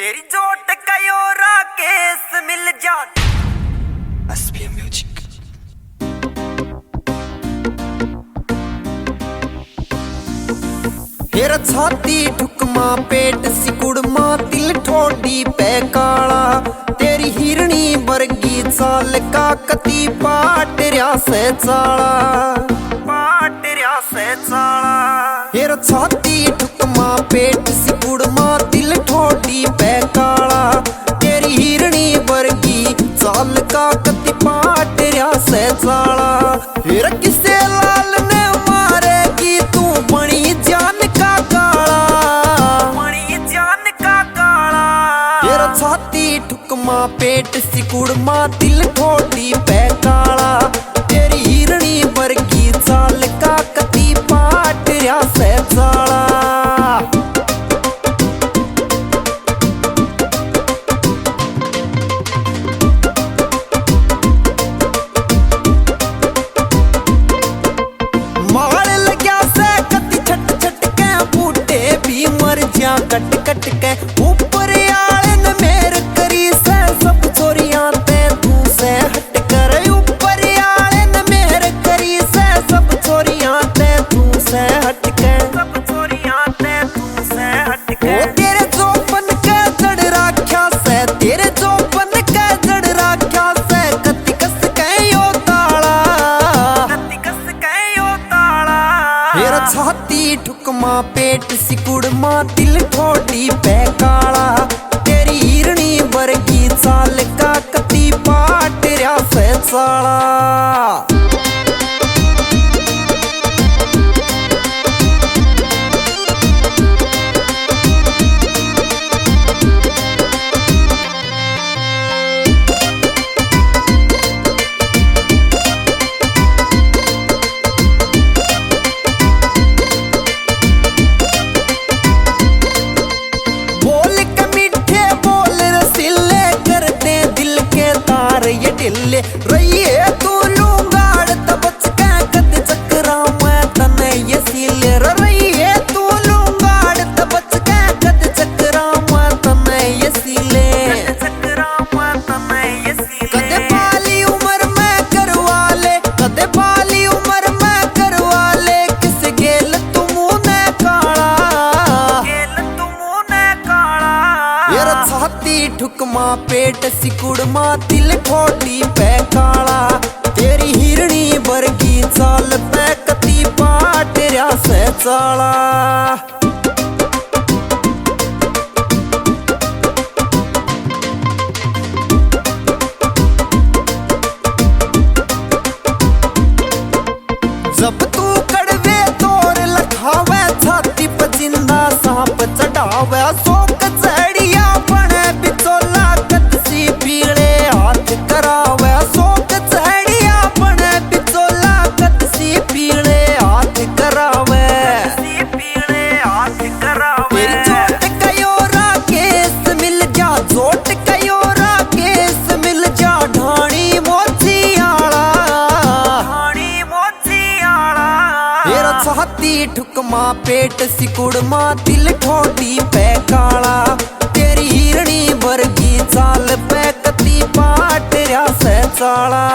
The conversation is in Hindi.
तेरी जोट कयोरा केस मिल जा। SPM music. हेरा छाती ठुकमा पेट सिकुड़मा तिल ठोडी पे काला, तेरी हिरणी वर्गी चाल का कती पाट रया से चाला, पाट रया से चाला। हेरा छाती ठुकमा पेट सिकुड़मा तिल ठोडी पे काला, तेरी हिरणी वर्गी चाल का कती पाट रया से चाला। हेरा किसे लाल ने मारेगी तू बनी जान का काला, बड़ी जान का काला। तेरा छाती ठुकमा पेट सिकुड़मा दिल ठोडी पे काला, तेरी हिरणी वर्गी चाल का कती पाट रया से चाला। मार लग्या से कती छट छट के बूटे भी मर जा कट कट के। ऊपर आले न मेर करी से सब चोरियां ते तू से हट कर। ऊपर आले न मेर करी से सब चोरियां ते तू से हट के, सब चोरियां ते तू से हट के। ओ तेरे जोपन के जड़ राख्या से, तेरे जोपन के जड़ राख्या से कती कस के यो ताला, कती कस के यो ताला। तेरा छाती ठुकमा पेट सिकुड़मा दिल ठोडी पे काला, तेरी हिरणी वर्गी चाल का कती पाट रया से चाला। बोल के मीठे बोल रसीले कर दे दिल के तार ये ढिल्ले। रहिए तू लूंगाड़ तबच के कद चक्रा मैं तने ये सीले। रहिए तू लूंगाड़ तबच के कद चक्रा मैं तने ये सीले। चक्रा मत मैं ये सीले। कदे पाली उम्र में करवा ले, कदे पाली उम्र में करवा ले, किस गेल तू मुने काला, गेल तू मुने काला। यार छाती ठुकमा पेट सिकुड़मा दिल ठोडी पे काला, तेरी हिरणी वर्गी चाल पे कती पाट रया से चाला। जब तू कड़वे तोर लखावे छाती पे जिंदा सांप चढ़ावे। शोक चढ़िया बने बिचोला कदसी पीले हाथ करावे। शोक चढ़िया बने बिचोला कदसी पीले हाथ करावे। सी पीले हाथ करावे। तेरी चोट कयोरा केस मिल जा, चोट कयोरा केस मिल जा, ढाणी मोची आला, ढाणी मोची आला। तेरा छाती ठुकमा पेट सिकुड़मा दिल ठोडी पे काला, तेरी हिरणी वर्गी चाल पे कती पाट रया से चाला।